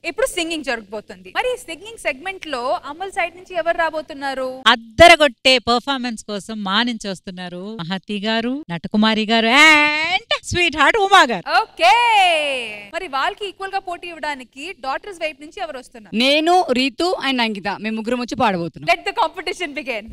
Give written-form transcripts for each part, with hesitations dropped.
ఇప్పుడు సింగింగ్ జరగబోతుంది. మరి సింగింగ్ సెగ్మెంట్ లో అమల్ సైడ్ నుంచి ఎవరు రాబోతున్నారు? అద్దరగొట్టే పర్ఫార్మెన్స్ కోసం మా నుంచి వస్తున్నారు మహతి గారు, నటకుమారి గారు అండ్ స్వీట్ హార్ట్ ఉమా గారు. ఓకే, మరి వాళ్ళకి ఈక్వల్ గా పోటీ ఇవ్వడానికి డాటర్స్ వైపు నుంచి ఎవరు వస్తున్నారు? నేను, రీతు అండ్ అంకిత, మేము ముగ్గురం వచ్చి పాడబోతున్నాం. Let the competition begin.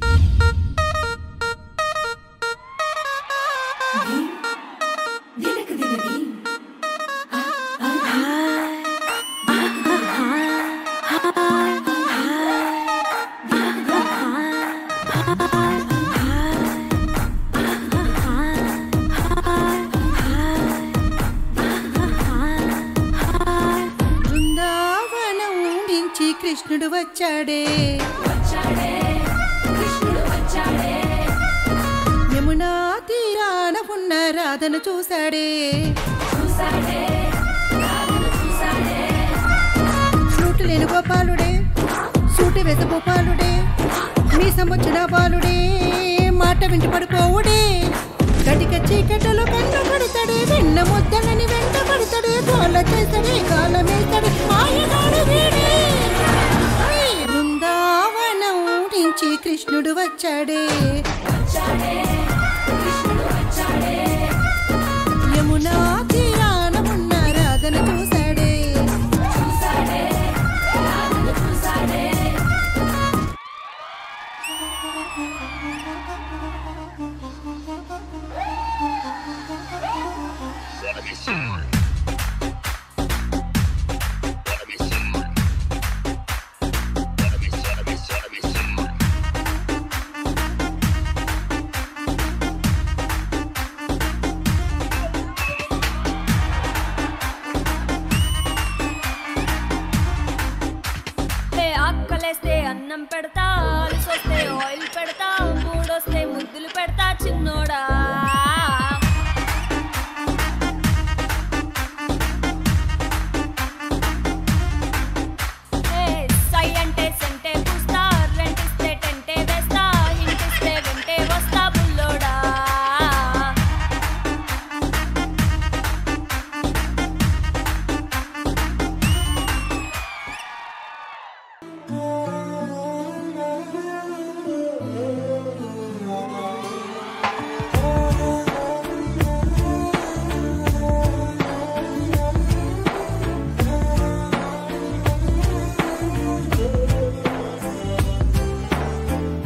Brindavanam నుంచి కృష్ణుడు వచ్చాడే, యమునా తీరాన ఉన్న రాధను చూశాడే, ఫ్లూటు లేని గోపాలుడే, సూటి వేస గోపాలుడే, మీ సముచ్చిన బాలుడే, మాట వింటి పడిపోవుడే, కటిక చీకటలో కన్ను పడతాడే, వెన్న ముద్దలని వెంట పడతాడే, గోల చేస్తాడే, కాలమేస్తాడే, ఆయనాడు వీడే. బృందావనం నుంచి కృష్ణుడు వచ్చాడే, యమునా తీరాన ఉన్న రాధను చూశాడే. ఆకలేస్తే అన్నం పెడతా, అలసొస్తే ఆయిల్ పెడతా, మూడొస్తే ముద్దులు పెడతా చిన్నోడా. సై అంటే సెంటే పూస్తా, రెంటిస్తే టెంటే వేస్తా, ఇంటిస్తే వెంటే వస్తా బుల్లోడా.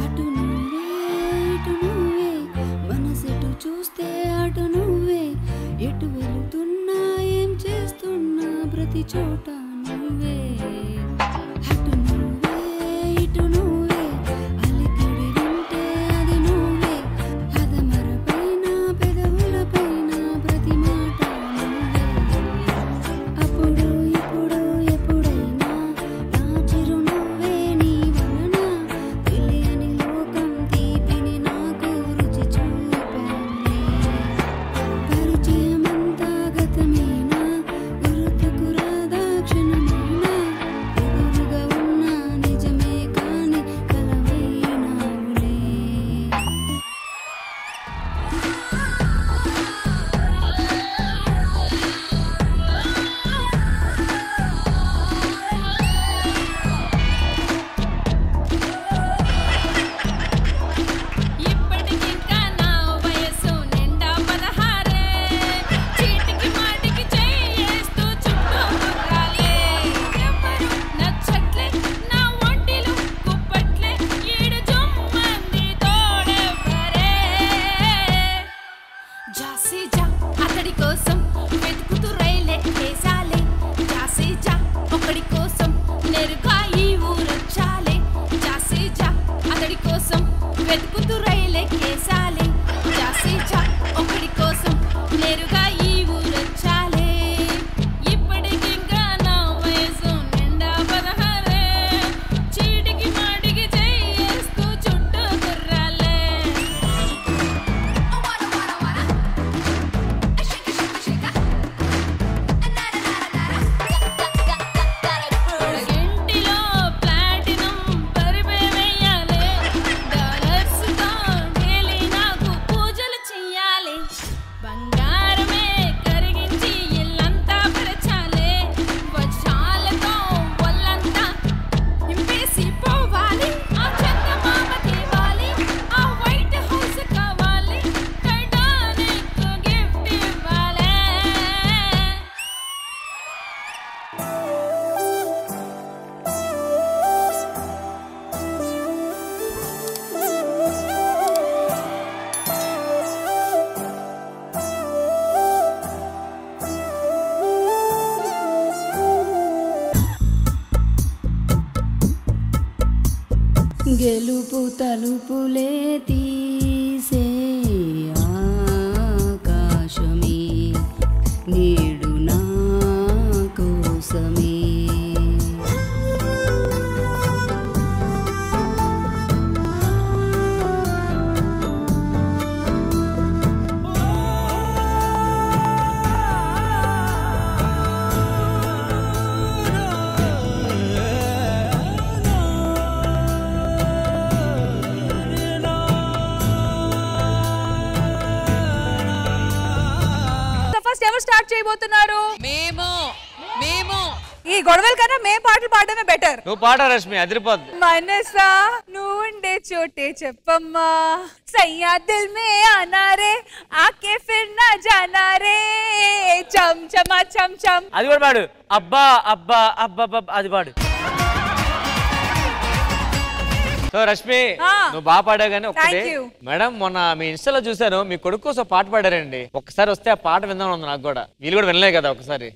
అటు నువ్వే ఇటు నువ్వే, మనసెటు చూస్తే అటు నువ్వే, ఎటు వెళుతున్నా ఏం చేస్తున్నా ప్రతి చోట నువ్వే. అటు నువ్వే ఇటు నువ్వే, అలికిడి వింటే అది నువ్వే, అదమరపైన పెదవులపైన ప్రతి మాట నువ్వే. అప్పుడు ఇప్పుడు ఎప్పుడైనా నా చిరునవ్వే నీ వలన, తెలియని లోకం తీపిని నాకు రుచి చూపింది. పరిచయమంతా గతమేనా, గుర్తుకు రాదా క్షణమైనా, గెలుపు తలుపులే తీసే ఆకాశమే నేడు నా కోసమే. ఫస్ట్ ఎవరు స్టార్ట్ చేయబోతున్నారు? మేము ఈ గొడవల కన్నా మేము పాటలు పాడడమే బెటర్. నువ్వు పాట రష్మి, అదిరిపోద్ది. మనసా నువ్వు ఉండే చోటే చెప్పమ్మా, సయ్యా దిల్ మే ఆనా రే ఆకే ఫిర్ నా జానా రే, చమ్ చమా చమ్ చమ్. అది కూడా పాడు. అబ్బా అబ్బా అబ్బా అది పాడు. సో రష్మి నువ్వు బాగా పాడావు కానీ ఒక్కటే మేడం, మొన్న మీ ఇన్స్టాలో చూసాను మీ కొడుకు కోసం పాట పాడారండి. ఒక్కసారి వస్తే ఆ పాట విందాం ఉంది నాకు కూడా. వీళ్ళు కూడా వినలే కదా ఒకసారి.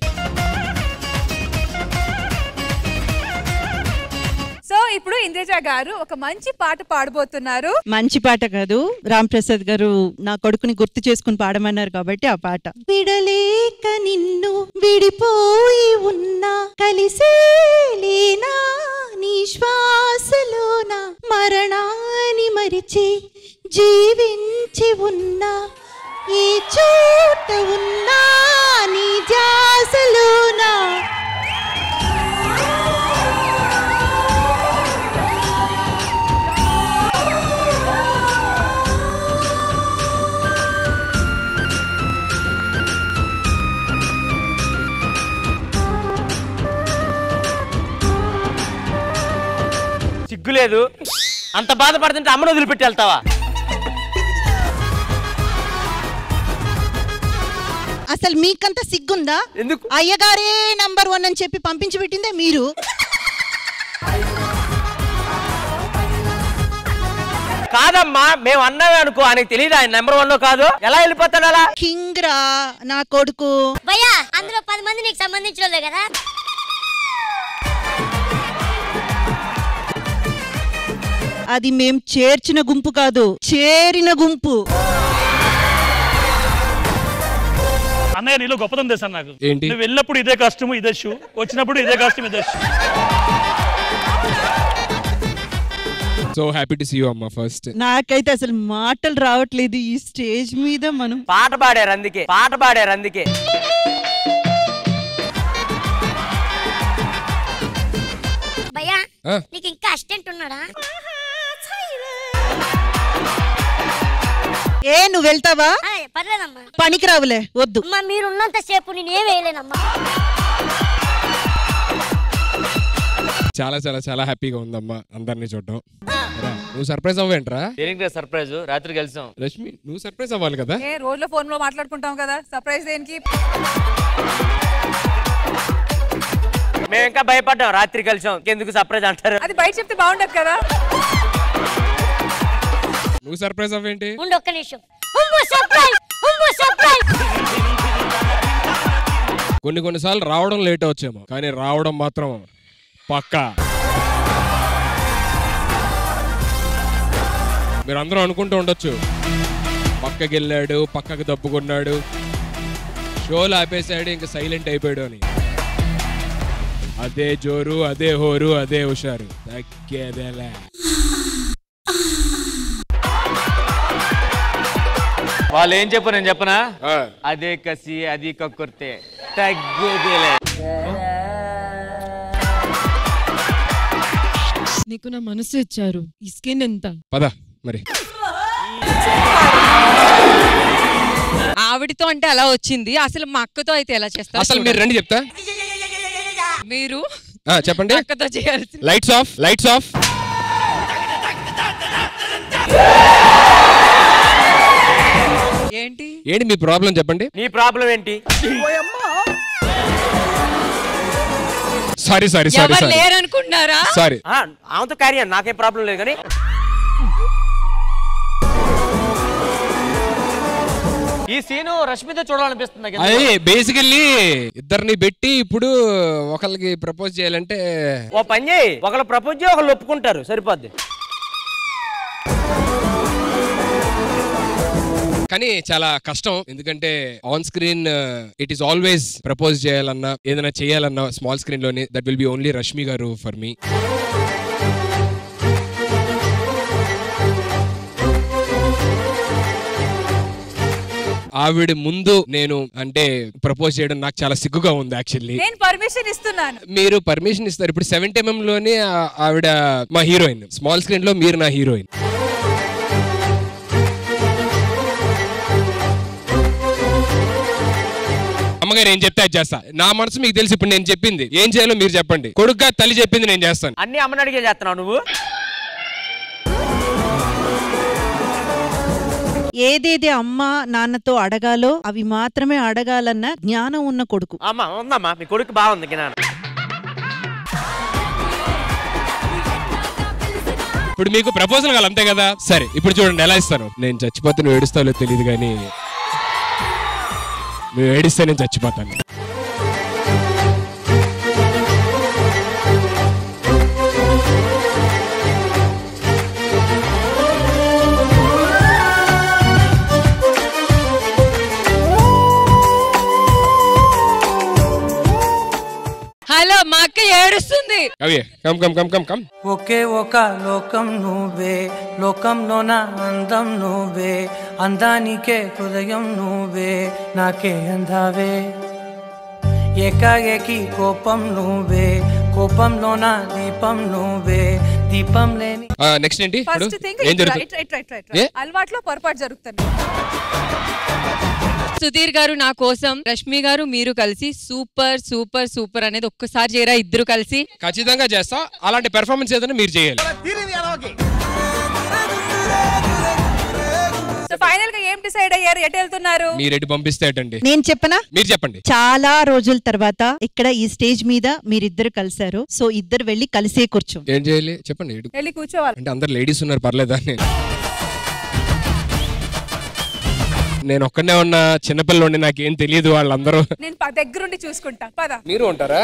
సో ఇప్పుడు ఇంద్రజ గారు ఒక మంచి పాట పాడబోతున్నారు. మంచి పాట కాదు, రామ్ ప్రసాద్ గారు నా కొడుకుని గుర్తు చేసుకుని పాడమన్నారు కాబట్టి ఆ పాట. విడలేక నిన్ను విడిపోయి ఉన్నా, కలిసేలేనా నీ శ్వాసలోన, మరణాన్ని మరిచి జీవించి ఉన్నా, ఈ చోట ఉన్నా నీ ధ్యాసలోనా. సిగ్గులేదు, అంత బాధపడుతుంటే అమ్మను వదిలిపెట్టి వెళ్తావా? అసలు మీకంత సిగ్గుందా? ఎందుకు? అయ్యగారే నంబర్ 1 అని చెప్పి పంపించి పెట్టిందే మీరు. కాదమ్మా, మేము అన్నామే అనుకో, ఆయనకు తెలియదు ఆయన నెంబర్ 1 కాదు. ఎలా వెళ్ళిపోతాడు అలా? కింగ్ రా నా కొడుకు. భయ్యా అందులో 10 మంది నీకు సంబంధించిన వాళ్ళే కదా. అది మేం చేర్చిన గుంపు కాదు, చేరిన గుంపు. అన్నయ్య నీలో గొప్పదం తెలుసా నాకు? ఏంటి? నువ్వు వెళ్ళినప్పుడు ఇదే కాస్ట్యూమ్ ఇదే షూ, వచ్చినప్పుడు ఇదే కాస్ట్యూమ్ ఇదే shoe. So happy to see you అమ్మా. ఫస్ట్ నాకైతే అసలు మాటలు రావట్లేదు ఈ స్టేజ్ మీద. మనం పాట పాడారు అందుకే. భయ్యా నీకు ఇంకా అసిస్టెంట్ ఉన్నాడా? ఏ నువ్వు వెళ్తావా? పర్లేదమ్మా, పనికి రావులే, వద్దు. అమ్మా మీరున్నంత సేపు నేనేం వేయలేనమ్మా. చాలా చాలా చాలా హ్యాపీగా ఉందమ్మా అందరినీ చూడడం. నువ్వు సర్ప్రైజ్ అవ్వేంట్రా? దేనికి సర్ప్రైజ్? రాత్రి కలిసాం. రష్మి నువ్వు సర్ప్రైజ్ అవ్వాలి కదా. రోజులో ఫోన్ లో మాట్లాడుకుంటాం కదా, సర్ప్రైజ్ దేనికి? మేము ఇంకా భయపడ్డాం, రాత్రి కలిసాం, ఎందుకు సర్ప్రైజ్ అంటారు? అది బయట చెప్తే బాగుండదు కదా. నువ్వు సర్ప్రైజ్ అవ్వేంటి? ఉండు ఒక్క నిమిషం. సర్ప్రైజ్. కొన్నిసార్లు రావడం లేట్ వచ్చేమో, కానీ రావడం మాత్రం పక్కా. మీరు అందరూ అనుకుంటూ ఉండొచ్చు, పక్కకి వెళ్ళాడు, పక్కకి దప్పుకున్నాడు, షోలు ఆపేశాడు, ఇంకా సైలెంట్ అయిపోయాడు అని. అదే జోరు, అదే హోరు, అదే హుషారు, తగ్గేదేలే. వాళ్ళు ఏం చెప్పు, నేను చెప్పనా? అదే కసి, అది కక్కుర్తే, తగ్గేదేలే. నీకు నా మనసు ఇచ్చారు, ఈ స్కిన్ ఎంత? పద మరి. ఆవిడతో అంటే అలా వచ్చింది, అసలు మా అక్కతో అయితే ఎలా చేస్తారు? అసలు మీరు రండి చెప్తా. మీరు చెప్పండి. అక్కతో చేయాల్సి. Lights off, lights off. ఏంటి ఏంటి మీ ప్రాబ్లం చెప్పండి. నీ ప్రాబ్లం ఏంటి? సారీ సారీ సారీ ఎవరు లేరు అనుకుంటున్నారా? సారీ. ఆమెతో కార్యం, నాకేం ప్రాబ్లం లేదు. కానీ ఈ సీను రష్మితో చూడాలనిపిస్తుంది. అదే బేసికల్లీ ఇద్దరిని పెట్టి ఇప్పుడు ఒకరికి ప్రపోజ్ చేయాలంటే ఓ పని చేయి, ఒకళ్ళు ప్రపోజ్ చేయి, ఒకళ్ళు ఒప్పుకుంటారు, సరిపోద్ది. కానీ చాలా కష్టం, ఎందుకంటే on screen it is always propose చేయాలన్నా ఏదైనా చేయాలన్నా స్మాల్ స్క్రీన్ లోనే that will be only Rashmi గారు ఫర్ మీ. ఆవిడ ముందు నేను అంటే ప్రపోజ్ చేయడం నాకు చాలా సిగ్గుగా ఉంది యాక్చువల్లీ. నేను పర్మిషన్ ఇస్తున్నాను. మీరు పర్మిషన్ ఇస్తారు. ఇప్పుడు 70mm లోనే ఆవిడ మా హీరోయిన్, స్మాల్ స్క్రీన్ లో మీరు నా హీరోయిన్. అమ్మగారు ఏం చెప్తే అది చేస్తా. నా మనసు మీకు తెలుసు. ఇప్పుడు నేను చెప్పింది ఏం చేయాలో మీరు చెప్పండి. కొడుకుగా తల్లి చెప్పింది నేను చేస్తాను. అన్ని అమ్మని అడిగే చేస్తున్నావు నువ్వు. ఏదేది అమ్మ నాన్నతో అడగాలో అవి మాత్రమే అడగాలన్న జ్ఞానం ఉన్న కొడుకు. అమ్మా ఉందమ్మా, మీ కొడుకు బాగుంది జ్ఞానం. ఇప్పుడు మీకు ప్రపోజల్ కావాలి అంతే కదా. సరే ఇప్పుడు చూడండి ఎలా ఇస్తాను. నేను చచ్చిపోతే నువ్వు ఏడుస్తావో తెలియదు కానీ నువ్వు ఏడిస్తే నేను చచ్చిపోతాను. హలో, మా అక్క ఏడుస్తుంది. అవి come come come come come. ఒకే ఒక లోకం నువ్వే, లోకంలోన అందం నువ్వే, అందానికే హృదయం నువ్వే, నాకే అందావే. ఏకాఏకి కోపం నువ్వే, కోపంలోన దీపం నువ్వే, దీపం లేని. నెక్స్ట్ ఏంటి? ఫస్ట్ థింగ్ అలవాట్లో పొరపాటు జరుగుతుంది. సుధీర్ గారు నా కోసం, రష్మి గారు మీరు కలిసి సూపర్ సూపర్ సూపర్ అనేది ఒక్కసారి చేయరా ఇద్దరు కలిసి? ఖచ్చితంగా చేస్తా. అలాంటి పెర్ఫార్మెన్స్ ఏదైనా మీరు చేయాలి. సో ఫైనల్ గా ఏం డిసైడ్ అయ్యారు? ఎటు వెళ్తున్నారు? మీరు ఎటు పంపిస్తే ఎటండి? నేను చెప్పనా? మీరు చెప్పండి. చాలా రోజుల తర్వాత ఇక్కడ ఈ స్టేజ్ మీద మీరిద్దరు కలిసారు. సో ఇద్దరు వెళ్ళి కలిసే కూర్చో. ఏం చేయాలి చెప్పండి. వెళ్ళి కూర్చోవాలి. అంటే అందరు లేడీస్ ఉన్నారు, పర్లేదా? నేను ఒక్కనే ఉన్న చిన్నపిల్లలు నాకేం తెలియదు. వాళ్ళందరూ నేను దగ్గరుండి చూసుకుంటా. పద. మీరు ఉంటారా?